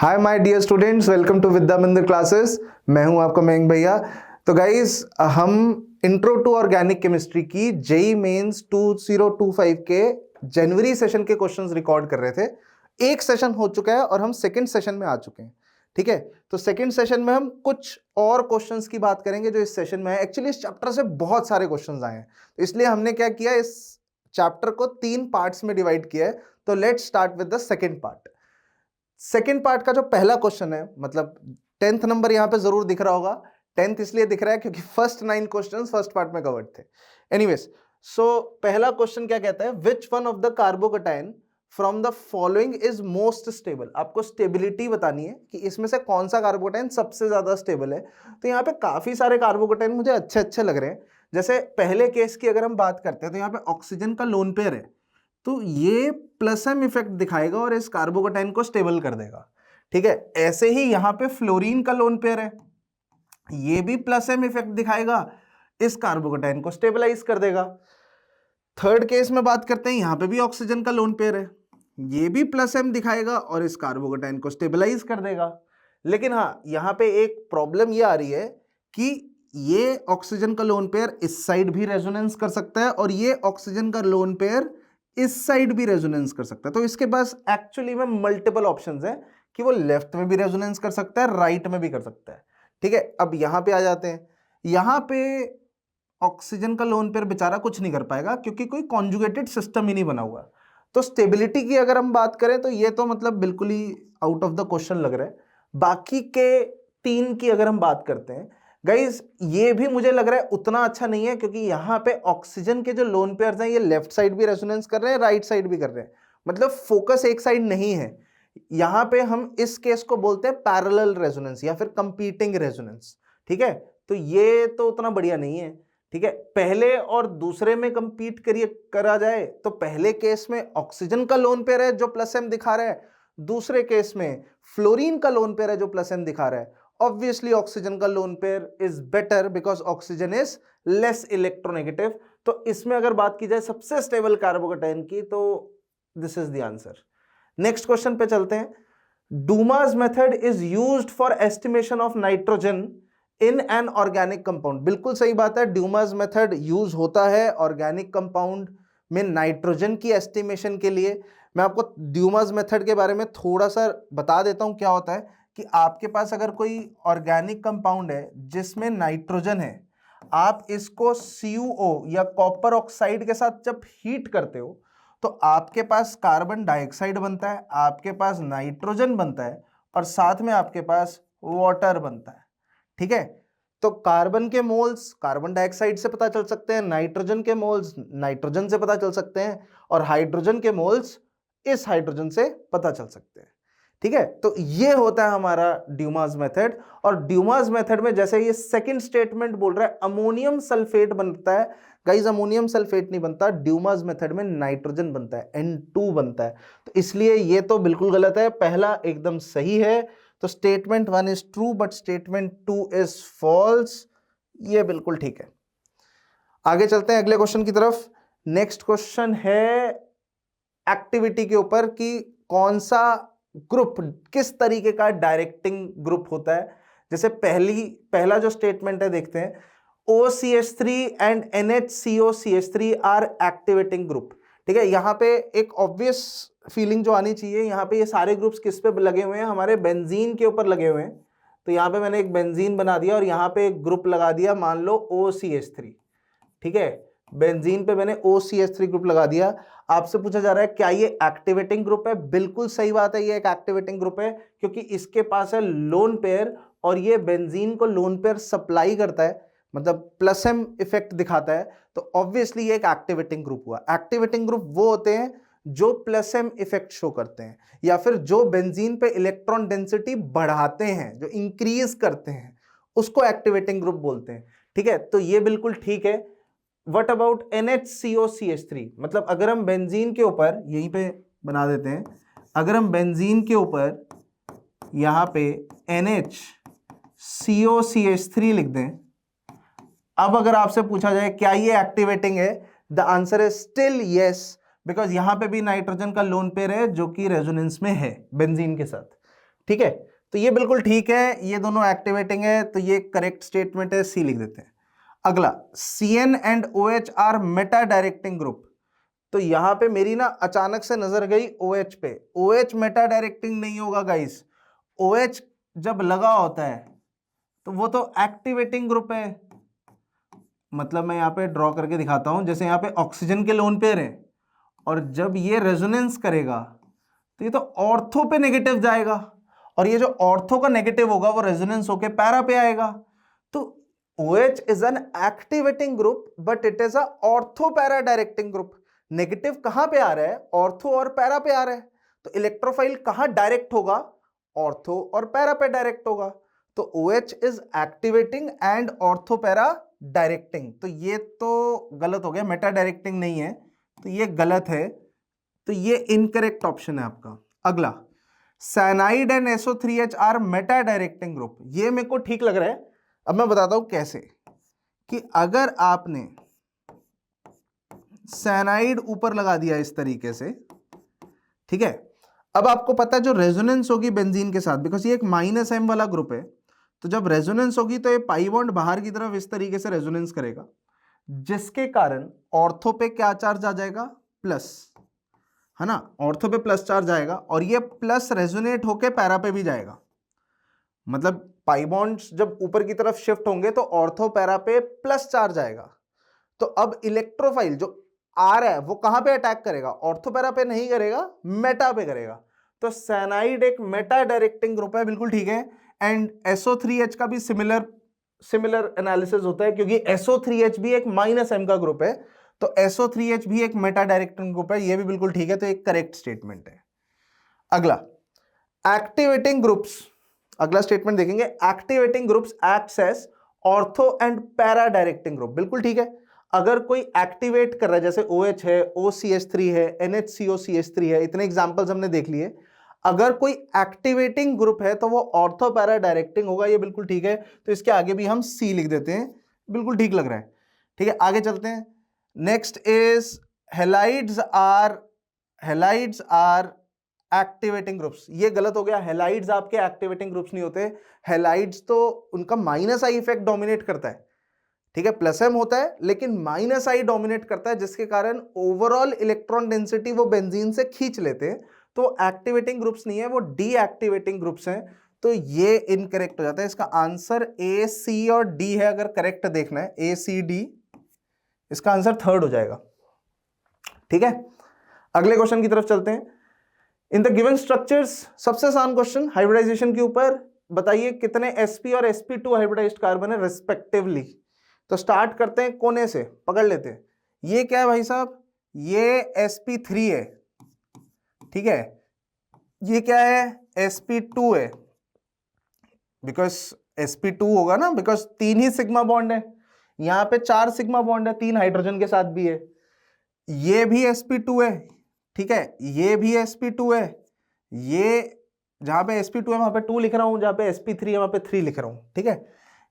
Hi my dear students, welcome to Vidya Mandir classes. मैं हूं आपका मयंक भैया। तो गाइस, हम इंट्रो टू ऑर्गेनिक केमिस्ट्री की जेई मेंस 2025 के जनवरी सेशन के क्वेश्चंस रिकॉर्ड कर रहे थे। एक सेशन हो चुका है और हम सेकंड सेशन में आ चुके हैं। ठीक है, तो सेकंड सेशन में हम कुछ और क्वेश्चंस की बात करेंगे जो इस सेशन में है। एक्चुअली इस चैप्टर से बहुत सारे क्वेश्चंस आए हैं, तो इसलिए हमने क्या किया, इस चैप्टर को 3 पार्ट्स में डिवाइड किया है। तो let's start with the second part. Second part का जो पहला क्वेश्चन है, मतलब 10th नंबर यहां पे जरूर दिख रहा होगा। 10th इसलिए दिख रहा है क्योंकि फर्स्ट 9 क्वेश्चंस फर्स्ट पार्ट में कवर्ड थे। एनीवेज, सो पहला क्वेश्चन क्या कहता है, which one of the carbocation from the following is most stable. आपको स्टेबिलिटी बतानी है कि इसमें से कौन सा कार्बोकेटाइन सबसे ज्यादा स्टेबल है। तो यहाँ पे काफी सारे कार्बोकेटाइन मुझे अच्छे अच्छे लग रहे हैं। जैसे पहले केस की अगर हम बात करते हैं तो यहाँ पे ऑक्सीजन का लोन पेयर है, तो ये प्लस एम इफेक्ट दिखाएगा और इस कार्बोकेटाइन को स्टेबल कर देगा। ठीक है, ऐसे ही यहां पे फ्लोरीन का लोन पेयर है, ये भी प्लस एम इफेक्ट दिखाएगा, इस कार्बोकेटाइन को स्टेबलाइज कर देगा। थर्ड केस में बात करते हैं, यहां पे भी ऑक्सीजन का लोन पेयर है, ये भी प्लस एम दिखाएगा और इस कार्बोकेटाइन को स्टेबलाइज कर देगा। लेकिन हाँ, यहां पे एक प्रॉब्लम ये आ रही है कि ये ऑक्सीजन का लोन पेयर इस साइड भी रेजोनेंस कर सकता है और ये ऑक्सीजन का लोन पेयर इस साइड भी रेजोनेंस कर सकता है। तो इसके पास एक्चुअली में मल्टीपल ऑप्शंस हैं कि वो लेफ्ट में भी रेजोनेंस कर सकता है, राइट में भी कर सकता है। ठीक है, अब यहां पे आ जाते हैं। यहां पे ऑक्सीजन का लोन पेयर बेचारा कुछ नहीं कर पाएगा क्योंकि कोई कॉन्जुगेटेड सिस्टम ही नहीं बना हुआ। तो स्टेबिलिटी की अगर हम बात करें तो ये तो मतलब बिल्कुल ही आउट ऑफ द क्वेश्चन लग रहा है। बाकी के 3 की अगर हम बात करते हैं गाइज, ये भी मुझे लग रहा है उतना अच्छा नहीं है, क्योंकि यहां पे ऑक्सीजन के जो लोन पेयर्स हैं ये लेफ्ट साइड भी रेजोनेंस कर रहे हैं, राइट साइड भी कर रहे हैं, मतलब फोकस एक साइड नहीं है। यहां पे हम इस केस को बोलते हैं पैरेलल रेजोनेंस या फिर कंपीटिंग रेजोनेंस। ठीक है, तो ये तो उतना बढ़िया नहीं है। ठीक है, पहले और दूसरे में कंपीट करा जाए तो पहले केस में ऑक्सीजन का लोन पेयर है जो प्लस एम दिखा रहा है, दूसरे केस में फ्लोरीन का लोन पेयर है जो प्लस एम दिखा रहा है। ऑब्वियसली ऑक्सीजन का lone pair is better because oxygen is less electronegative. तो इसमें अगर बात की जाए सबसे स्टेबल कार्बोकेटाइन की, तो this is the answer. Next question पे चलते हैं। Dumas method is used for estimation of nitrogen in an organic compound. बिल्कुल सही बात है, ड्यूमास मेथड यूज होता है ऑर्गेनिक कंपाउंड में नाइट्रोजन की एस्टिमेशन के लिए। मैं आपको ड्यूमास मेथड के बारे में थोड़ा सा बता देता हूं क्या होता है कि आपके पास अगर कोई ऑर्गेनिक कंपाउंड है जिसमें नाइट्रोजन है, आप इसको CuO या कॉपर ऑक्साइड के साथ जब हीट करते हो तो आपके पास कार्बन डाइऑक्साइड बनता है, आपके पास नाइट्रोजन बनता है और साथ में आपके पास वाटर बनता है। ठीक है, तो कार्बन के मोल्स कार्बन डाइऑक्साइड से पता चल सकते हैं, नाइट्रोजन के मोल्स नाइट्रोजन से पता चल सकते हैं और हाइड्रोजन के मोल्स इस हाइड्रोजन से पता चल सकते हैं। ठीक है, तो ये होता है हमारा ड्यूमास मेथड। और ड्यूमास मेथड में जैसे ये सेकंड स्टेटमेंट बोल रहा है अमोनियम सल्फेट बनता है, गाइस अमोनियम सल्फेट नहीं बनता, ड्यूमास मेथड में नाइट्रोजन बनता है, N2 बनता है। तो इसलिए ये तो बिल्कुल गलत है, पहला एकदम सही है। तो statement 1 is true but statement 2 is false, ये बिल्कुल ठीक है। आगे चलते हैं अगले क्वेश्चन की तरफ। नेक्स्ट क्वेश्चन है एक्टिविटी के ऊपर कि कौन सा ग्रुप किस तरीके का डायरेक्टिंग ग्रुप होता है। जैसे पहला जो स्टेटमेंट है देखते हैं, OCH3 and NHCOCH3 are activating group. ठीक है, यहां पे एक ऑब्वियस फीलिंग जो आनी चाहिए, यहां पे ये सारे ग्रुप्स किस पे लगे हुए हैं, हमारे बेंजीन के ऊपर लगे हुए हैं। तो यहां पे मैंने एक बेंजीन बना दिया और यहां पे एक ग्रुप लगा दिया, मान लो OCH3। ठीक है, बेंजीन पे मैंने OCH3 ग्रुप लगा दिया। आपसे पूछा जा रहा है क्या ये एक्टिवेटिंग ग्रुप है। बिल्कुल सही बात है, ये एक एक्टिवेटिंग ग्रुप है क्योंकि इसके पास है लोन पेयर और ये बेंजीन को लोन पेयर सप्लाई करता है, मतलब प्लस एम इफेक्ट दिखाता है। तो ऑब्वियसली ये एक एक्टिवेटिंग ग्रुप हुआ। एक्टिवेटिंग ग्रुप वो होते हैं जो प्लस एम इफेक्ट शो करते हैं या फिर जो बेंजीन पे इलेक्ट्रॉन डेंसिटी बढ़ाते हैं, जो इंक्रीज करते हैं, उसको एक्टिवेटिंग ग्रुप बोलते हैं। ठीक है, तो ये बिल्कुल ठीक है। व्हाट अबाउट NHCOCH3, मतलब अगर हम बेंजीन के ऊपर यहीं पे बना देते हैं, अगर हम बेंजीन के ऊपर यहां पे NHCOCH3 लिख दें, अब अगर आपसे पूछा जाए क्या ये एक्टिवेटिंग है, the answer is still yes, because यहां पे भी नाइट्रोजन का लोन पेयर है जो कि रेजोनेंस में है बेंजीन के साथ। ठीक है, तो ये बिल्कुल ठीक है, ये दोनों एक्टिवेटिंग है, तो ये करेक्ट स्टेटमेंट है, सी लिख देते हैं। अगला, CN and OH are meta directing group. तो यहां पे मेरी ना अचानक से नजर गई OH पे। OH मेटा डायरेक्टिंग नहीं होगा गाइस। OH जब लगा होता है तो वो तो एक्टिवेटिंग ग्रुप है। मतलब मैं यहां पे ड्रॉ करके दिखाता हूं, जैसे यहां पे ऑक्सीजन के लोन पेयर है, और जब ये रेजोनेंस करेगा तो ये तो ऑर्थो पे नेगेटिव जाएगा, और ये जो ऑर्थो का नेगेटिव होगा वो रेजोनेंस होके पैरा पे आएगा। तो OH is an activating group but it is a ortho para directing group. Negative कहां पे आ रहा है? ऑर्थो और पैरा पे आ रहा है। तो इलेक्ट्रोफाइल कहां डायरेक्ट होगा? ऑर्थो और पैरा पे डायरेक्ट होगा। तो OH is activating and ortho para directing. तो ये तो गलत हो गया, मेटा डायरेक्टिंग नहीं है, तो ये गलत है, तो ये इनकरेक्ट ऑप्शन है आपका। अगला, cyanide and SO3H are meta directing group. ये मेरे को ठीक लग रहा है। अब मैं बताता हूं कैसे, कि अगर आपने साइनाइड ऊपर लगा दिया इस तरीके से, ठीक है, अब आपको पता है जो रेजोनेंस होगी बेंजीन के साथ, बिकॉज ये एक -M वाला ग्रुप है, तो जब रेजोनेंस होगी तो ये पाई बॉन्ड बाहर की तरफ इस तरीके से रेजोनेंस करेगा, जिसके कारण ऑर्थो पे क्या चार्ज आ जाएगा? प्लस, है ना, ऑर्थो पे प्लस चार्ज आएगा, और ये प्लस रेजोनेट होके पैरा पे भी जाएगा। मतलब पाई बॉन्ड्स जब ऊपर की तरफ शिफ्ट होंगे तो ऑर्थो पैरा पे प्लस चार्ज आएगा। तो अब इलेक्ट्रोफाइल जो आ रहा है वो कहां पे अटैक करेगा? ऑर्थो पैरा पे नहीं करेगा, मेटा पे करेगा। तो साइनाइड एक मेटा डायरेक्टिंग ग्रुप है, बिल्कुल ठीक है। एंड SO3H का भी सिमिलर एनालिसिस होता है, क्योंकि SO3H भी एक -M का ग्रुप है, तो SO3H भी एक मेटा डायरेक्टिंग ग्रुप है, ये भी बिल्कुल ठीक है, तो एक करेक्ट स्टेटमेंट है। अगला, एक्टिवेटिंग ग्रुप्स। अगला स्टेटमेंट देखेंगे, activating groups acts as ortho and para directing group. बिल्कुल ठीक है। अगर कोई एक्टिवेट कर रहा है, जैसे OH है, OCH3 है, NHCOCH3 है, इतने एग्जांपल्स हमने देख लिए। अगर कोई एक्टिवेटिंग ग्रुप है तो वो ऑर्थो पैरा डायरेक्टिंग होगा, ये बिल्कुल ठीक है। तो इसके आगे भी हम C लिख देते हैं, बिल्कुल ठीक लग रहा है। ठीक है, आगे चलते हैं। Next is halides are activating groups. ये गलत हो गया, हेलाइड्स आपके एक्टिवेटिंग ग्रुप्स नहीं होते। हेलाइड्स तो उनका -I इफेक्ट डोमिनेट करता है, ठीक है, +M होता है लेकिन -I डोमिनेट करता है, जिसके कारण ओवरऑल इलेक्ट्रॉन डेंसिटी वो बेंजीन से खींच लेते हैं। तो एक्टिवेटिंग ग्रुप्स नहीं है, वो डीएक्टिवेटिंग ग्रुप्स हैं। तो ये इनकरेक्ट हो जाता है। इसका आंसर A, C और D है। अगर करेक्ट देखना है A, C, D, इसका आंसर थर्ड हो जाएगा। ठीक है, अगले क्वेश्चन की तरफ चलते हैं। इन द गिवन स्ट्रक्चर्स, सबसे आसान क्वेश्चन हाइब्रिडाइजेशन के ऊपर, बताइए कितने sp और sp2 हाइब्रिडाइज्ड कार्बन है रिस्पेक्टिवली। तो स्टार्ट करते हैं कोने से, पकड़ लेते हैं। ये क्या है भाई साहब? ये sp3 है, ठीक है। ये क्या है? sp2 है, बिकॉज sp2 होगा ना, बिकॉज 3 ही सिग्मा बॉन्ड है। यहां पे 4 सिग्मा बॉन्ड है, 3 हाइड्रोजन के साथ भी है। ये भी sp2 है, ठीक है, ये भी sp2 है। ये जहां पे sp2 है वहां पे 2 लिख रहा हूं, जहां पे sp3 है वहां पे 3 लिख रहा हूं, ठीक है।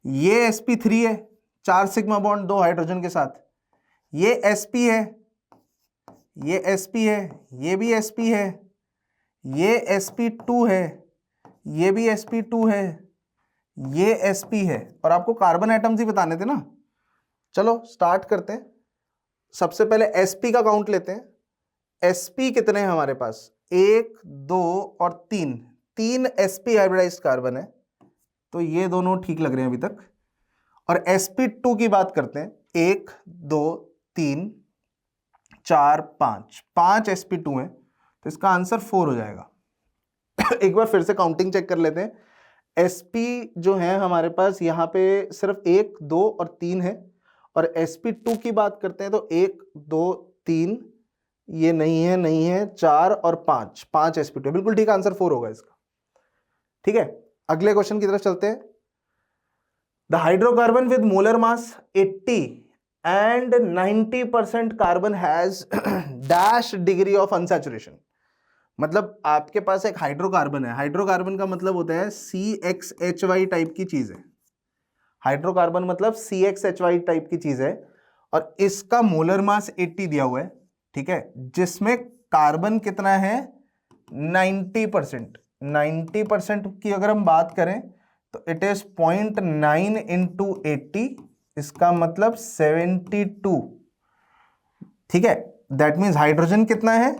ये sp3 है, 4 सिग्मा बॉन्ड 2 हाइड्रोजन के साथ। ये sp है, ये sp है, ये भी sp है, ये sp2 है, ये भी sp2 है, ये sp है। और आपको कार्बन एटम्स ही बताने थे ना। चलो स्टार्ट करते हैं। सबसे पहले sp का काउंट लेते हैं। sp कितने हैं हमारे पास? 1, 2 और 3, 3 sp हाइब्रिडाइज्ड कार्बन है। तो ये दोनों ठीक लग रहे हैं अभी तक। और sp2 की बात करते हैं, 1, 2, 3, 4, 5 sp2 हैं, तो इसका आंसर 4 हो जाएगा। एक बार फिर से काउंटिंग चेक कर लेते हैं। sp जो है हमारे पास यहाँ पे सिर्फ 1, 2 और 3 है। और sp2 की बात करते हैं तो 1, 2, 3, ये नहीं है, नहीं है, 4 और 5 sp2, बिल्कुल ठीक, आंसर 4 होगा इसका। ठीक है, अगले क्वेश्चन की तरफ चलते हैं। The hydrocarbon with molar mass 80 and 90% carbon has dash degree of unsaturation. मतलब आपके पास एक हाइड्रोकार्बन है, हाइड्रोकार्बन का मतलब होता है CXHY टाइप की चीज है। हाइड्रोकार्बन मतलब CXHY टाइप की चीज है, और इसका मोलर मास 80 दिया हुआ है, ठीक है, जिसमें कार्बन कितना है? 90%। 90% की अगर हम बात करें तो इट इज 0.9 इंटू 80, इसका मतलब 72। ठीक है, दैट मीन्स हाइड्रोजन कितना है,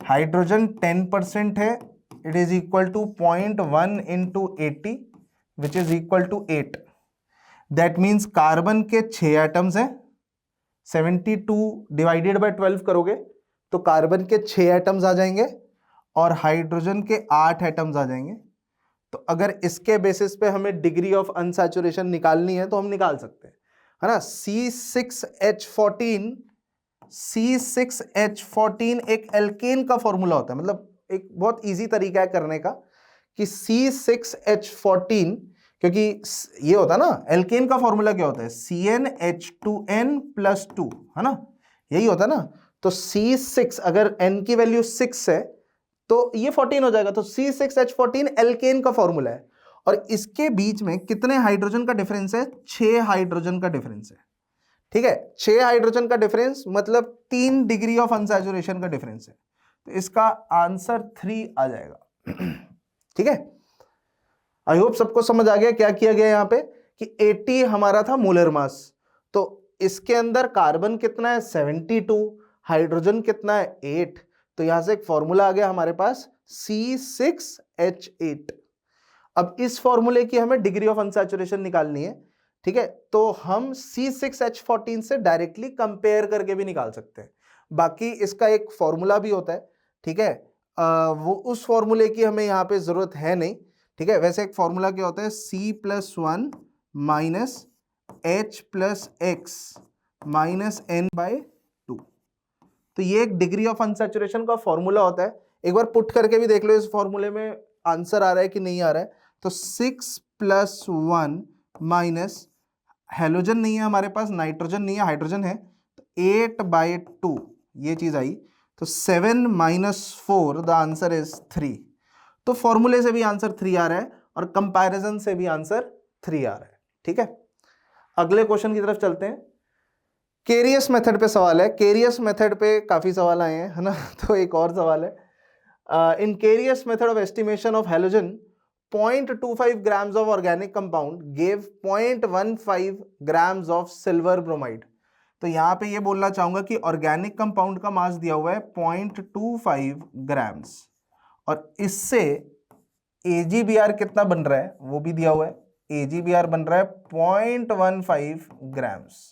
हाइड्रोजन 10% है, it is equal to 0.1 into 80 which is equal to 8। That means carbon के 6 एटम्स हैं, 72 डिवाइडेड बाय 12 करोगे तो कार्बन के 6 एटम्स आ जाएंगे और हाइड्रोजन के 8 एटम्स आ जाएंगे। तो अगर इसके बेसिस पे हमें डिग्री ऑफ अनसैचुरेशन निकालनी है तो हम निकाल सकते हैं, है ना। C6H14 एक एल्केन का फॉर्मूला होता है, मतलब एक बहुत इजी तरीका है करने का कि C6H14, क्योंकि ये होता है ना, एल्केन का फॉर्मूला क्या होता है, CnH2n+2, है ना, यही होता है ना। तो C6 अगर n की वैल्यू 6 है तो ये 14 हो जाएगा, तो C6H14 एल्केन का फॉर्मूला है। और इसके बीच में कितने हाइड्रोजन का डिफरेंस है, 6 हाइड्रोजन का डिफरेंस है। ठीक है, 6 हाइड्रोजन का डिफरेंस मतलब 3 डिग्री ऑफ अनसैचुरेशन का डिफरेंस है। तो इसका आंसर 3 आ जाएगा। ठीक है, आई होप सबको समझ आ गया क्या किया गया यहां पे कि 80 हमारा था मोलर मास, तो इसके अंदर कार्बन कितना है 72, हाइड्रोजन कितना है 8, तो यहां से एक फॉर्मूला आ गया हमारे पास C6H8। अब इस फॉर्मूले की हमें डिग्री ऑफ अनसैचुरेशन निकालनी है। ठीक है, तो हम C6H14 से डायरेक्टली कंपेयर करके भी निकाल सकते हैं, बाकी इसका एक फॉर्मूला भी होता है। ठीक है, वो उस फॉर्मूले की हमें यहाँ पे जरूरत है नहीं। ठीक है, वैसे एक फॉर्मूला क्या होता है, C+1 minus H+X minus N/2। तो ये एक डिग्री ऑफ अनसैचुरेशन का फॉर्मूला होता है। एक बार पुट करके भी देख लो इस फॉर्मूले में आंसर आ रहा है कि नहीं आ रहा है। तो 6+1 माइनस, हेलोजन नहीं है हमारे पास, नाइट्रोजन नहीं है, हाइड्रोजन है, तो 8/2 ये चीज आई। तो 7 - 4 द आंसर इज 3। तो फॉर्मूले से भी आंसर 3 आ रहा है और कंपैरिजन से भी आंसर 3 आ रहा है। ठीक है, अगले क्वेश्चन की तरफ चलते हैं। केरियस मेथड पे सवाल है, केरियस मेथड पे काफी सवाल आए हैं, है ना। तो एक और सवाल है, in Carius method of estimation of halogen 0.25 grams of organic compound gave 0.15 grams of silver bromide। तो यहां पे ये बोलना चाहूंगा कि ऑर्गेनिक कंपाउंड का मास दिया हुआ है 0.25 ग्राम्स और इससे AgBr कितना बन रहा है वो भी दिया हुआ है, AgBr बन रहा है 0.15 ग्राम्स।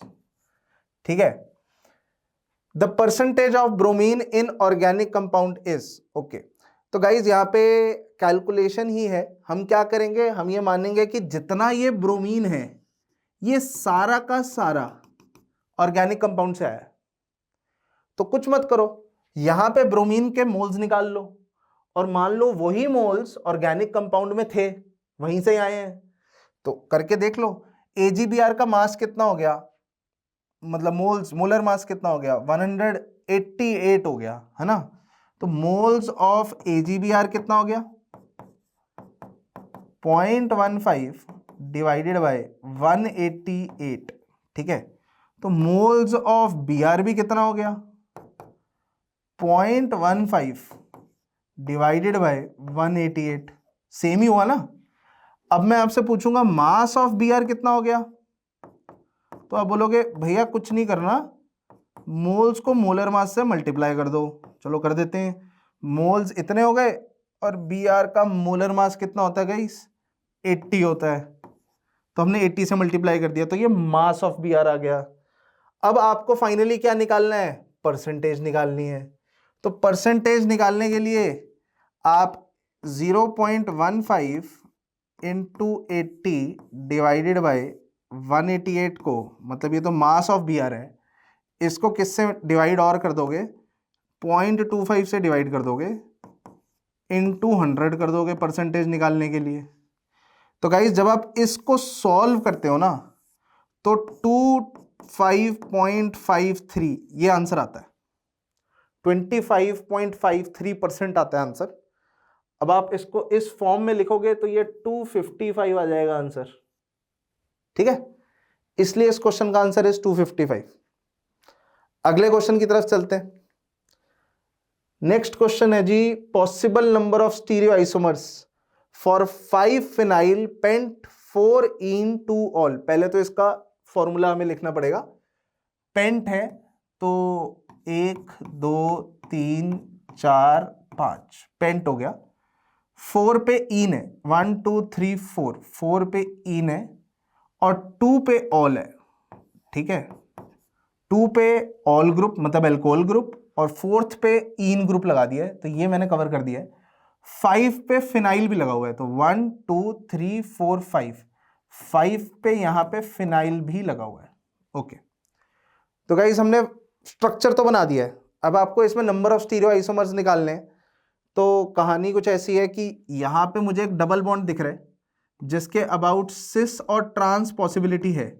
ठीक है, the percentage of bromine in organic compound is okay. तो गाइज यहाँ पे कैलकुलेशन ही है, हम क्या करेंगे, हम ये मानेंगे कि जितना ये ब्रोमीन है ये सारा का सारा ऑर्गेनिक कंपाउंड से आया है। तो कुछ मत करो, यहां पे ब्रोमीन के मोल्स निकाल लो और मान लो वही मोल्स ऑर्गेनिक कंपाउंड में थे, वहीं से आए हैं। तो करके देख लो, AgBr का मास कितना हो गया, मतलब मोल्स, मोलर मास कितना हो गया, 188 हो गया, है ना। तो मोल्स ऑफ AgBr कितना हो गया, 0.15 डिवाइडेड बाय 188। ठीक है, तो मोल्स ऑफ Br भी कितना हो गया, 0.15 डिवाइडेड बाय 188, सेम ही हुआ ना। अब मैं आपसे पूछूंगा मास ऑफ Br कितना हो गया, तो आप बोलोगे भैया कुछ नहीं करना, मोल्स को मोलर मास से मल्टीप्लाई कर दो। चलो कर देते हैं, मोल्स इतने हो गए और Br का मोलर मास कितना होता है गाइस, 80 होता है, तो हमने 80 से मल्टीप्लाई कर दिया, तो ये मास ऑफ Br आ गया। अब आपको फाइनली क्या निकालना है, परसेंटेज निकालनी है। तो परसेंटेज निकालने के लिए आप 0.15 इंटू 80 डिवाइडेड बाय 188 को, मतलब ये तो मास ऑफ Br है, इसको किससे डिवाइड और कर दोगे, 0.25 से डिवाइड कर दोगे, इंटू 100 कर दोगे परसेंटेज निकालने के लिए। तो गाइस जब आप इसको सॉल्व करते हो ना तो 25.53 ये आंसर आता है, 25.53% आता है आंसर। अब आप इसको इस फॉर्म में लिखोगे तो ये 255 आ जाएगा आंसर। ठीक है, इसलिए इस क्वेश्चन का आंसर इज 255। अगले क्वेश्चन की तरफ चलते हैं। नेक्स्ट क्वेश्चन है जी, possible number of stereo isomers for 5 phenyl pent 4 ene 2 ol. पहले तो इसका फॉर्मूला हमें लिखना पड़ेगा। पेंट है तो 1 2 3 4 5 पेंट हो गया। 4 पे इन है, 1 2 3 4, 4 पे इन है और 2 पे ऑल है। ठीक है, 2 पे ऑल ग्रुप मतलब एल्कोहल ग्रुप और 4th पे इन ग्रुप लगा दिया है, तो ये मैंने कवर कर दिया है। 5 पे फिनाइल भी लगा हुआ है, तो 1 2 3 4 5 पे यहां पे फिनाइल भी लगा हुआ है। ओके, तो गाइस हमने स्ट्रक्चर तो बना दिया है, अब आपको इसमें नंबर ऑफ स्टीरियो आइसोमर्स निकालने हैं। तो कहानी कुछ ऐसी है कि यहां पे मुझे एक डबल बॉन्ड दिख रहा है जिसके अबाउट सिस और ट्रांस पॉसिबिलिटी है,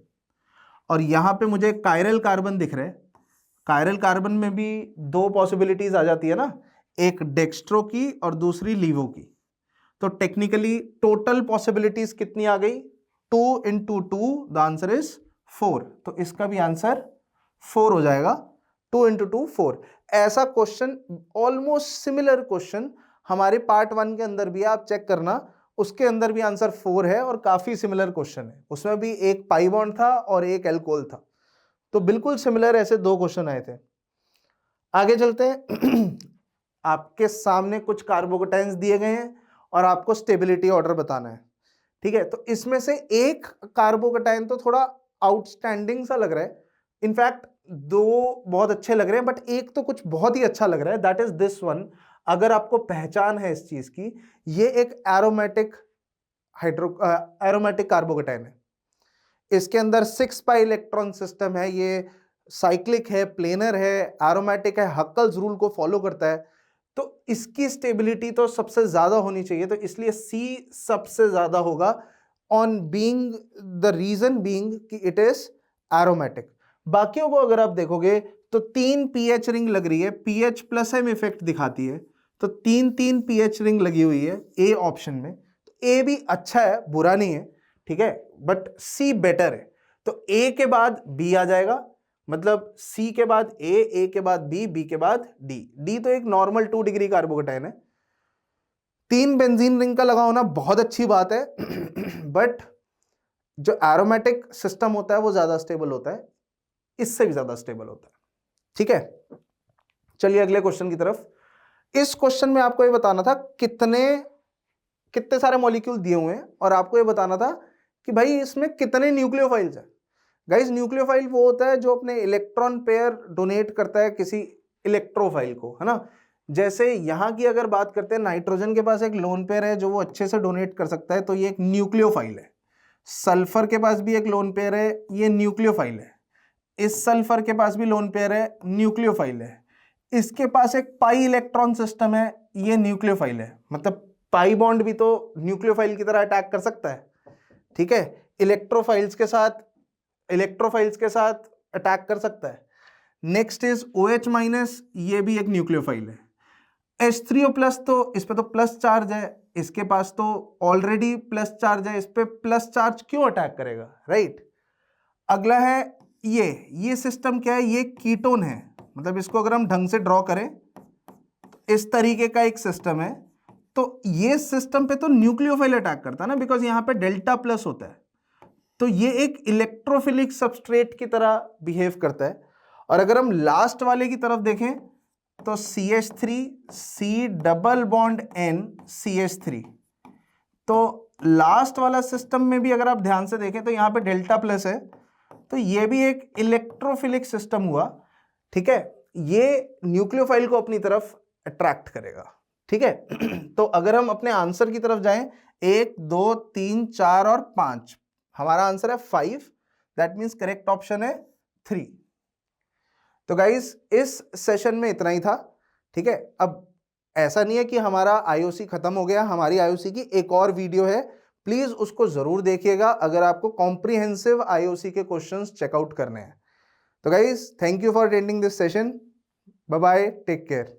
और यहां पे मुझे कायरल कार्बन दिख रहा है। कायरल कार्बन में भी 2 पॉसिबिलिटीज आ जाती है ना, एक डेक्स्ट्रो की और दूसरी लीवो की। तो टेक्निकली टोटल पॉसिबिलिटीज कितनी आ गई? 2 × 2, द आंसर इज 4। तो इसका भी आंसर 4 हो जाएगा। 2 × 2 4। ऐसा क्वेश्चन, ऑलमोस्ट सिमिलर क्वेश्चन हमारे पार्ट 1 के अंदर भी, आप चेक करना, उसके अंदर भी आंसर 4 है और काफी सिमिलर क्वेश्चन है। उसमें भी एक पाई बॉन्ड था और एक एल्कोहल था, तो बिल्कुल सिमिलर ऐसे 2 क्वेश्चन आए थे। आगे चलते हैं। आपके सामने कुछ कार्बोकेटाइंस दिए गए हैं और आपको स्टेबिलिटी ऑर्डर बताना है। ठीक है, तो इसमें से एक कार्बोकेटाइन तो थोड़ा आउटस्टैंडिंग सा लग रहा है, इनफैक्ट 2 बहुत अच्छे लग रहे हैं, बट एक तो कुछ बहुत ही अच्छा लग रहा है, दैट इज दिस वन। अगर आपको पहचान है इस चीज की, ये एक एरोमेटिक एरोमेटिक कार्बोकेटाइन है। इसके अंदर 6 पाई इलेक्ट्रॉन सिस्टम है, ये साइक्लिक है, प्लेनर है, एरोमेटिक है, हक्कल्स रूल को फॉलो करता है, तो इसकी स्टेबिलिटी तो सबसे ज्यादा होनी चाहिए, तो इसलिए सी सबसे ज्यादा होगा, on being the reason being कि इट इज एरोमेटिक। बाकियों को अगर आप देखोगे तो 3 पीएच रिंग लग रही है, पीएच प्लस एम इफेक्ट दिखाती है, तो 3 पीएच रिंग लगी हुई है ए ऑप्शन में। तो ए भी अच्छा है, बुरा नहीं है, ठीक है, बट सी बेटर है। तो ए के बाद बी आ जाएगा, मतलब सी के बाद ए के बाद बी के बाद डी। डी तो एक नॉर्मल 2 डिग्री कार्बोकेटाइन है। 3 बेंजीन रिंग का लगा होना बहुत अच्छी बात है, बट जो एरोमेटिक सिस्टम होता है वो ज्यादा स्टेबल होता है, इससे भी ज्यादा स्टेबल होता है। ठीक है, चलिए अगले क्वेश्चन की तरफ। इस क्वेश्चन में आपको ये बताना था कितने सारे मॉलिक्यूल दिए हुए हैं, और आपको ये बताना था कि भाई इसमें कितने न्यूक्लियोफाइल्स हैं। गाइस, न्यूक्लियोफाइल वो होता है जो अपने इलेक्ट्रॉन पेयर डोनेट करता है किसी इलेक्ट्रोफाइल को, है ना। जैसे यहां की अगर बात करते हैं, नाइट्रोजन के पास एक लोन पेयर है जो वो अच्छे से डोनेट कर सकता है, तो ये एक न्यूक्लियोफाइल है। सल्फर के पास भी एक लोन पेयर है, ये न्यूक्लियोफाइल है। इस सल्फर के पास भी लोन पेयर है, न्यूक्लियोफाइल है। इसके पास एक पाई इलेक्ट्रॉन सिस्टम है, ये न्यूक्लियोफाइल है। मतलब पाई बॉन्ड भी तो न्यूक्लियोफाइल की तरह अटैक कर सकता है, ठीक है, इलेक्ट्रोफाइल्स के साथ अटैक कर सकता है। नेक्स्ट इज OH-, ये भी एक न्यूक्लियोफाइल है। H3O+, तो इस पे तो प्लस चार्ज है, इसके पास तो ऑलरेडी प्लस चार्ज है, इस पे प्लस चार्ज क्यों अटैक करेगा, राइट। अगला है ये सिस्टम क्या है, ये कीटोन है, मतलब इसको अगर हम ढंग से ड्रॉ करें तो इस तरीके का एक सिस्टम है। तो ये सिस्टम पे तो न्यूक्लियोफाइल अटैक करता है ना, बिकॉज यहां पे डेल्टा प्लस होता है, तो ये एक इलेक्ट्रोफिलिक सबस्ट्रेट की तरह बिहेव करता है। और अगर हम लास्ट वाले की तरफ देखें तो CH3 C double bond N CH3, तो लास्ट वाला सिस्टम में भी अगर आप ध्यान से देखें तो यहां पे डेल्टा प्लस है, तो ये भी एक इलेक्ट्रोफिलिक सिस्टम हुआ, ठीक है। ये न्यूक्लियोफाइल को अपनी तरफ अट्रैक्ट करेगा, ठीक है। तो अगर हम अपने आंसर की तरफ जाएं, 1 2 3 4 और 5, हमारा आंसर है 5, दैट मीन्स करेक्ट ऑप्शन है 3। तो गाइस इस सेशन में इतना ही था, ठीक है। अब ऐसा नहीं है कि हमारा आईओसी खत्म हो गया, हमारी आईओसी की एक और वीडियो है, प्लीज उसको जरूर देखिएगा अगर आपको कॉम्प्रिहेंसिव आईओसी के क्वेश्चंस चेकआउट करने हैं। तो guys, thank you for attending this session, bye bye, take care.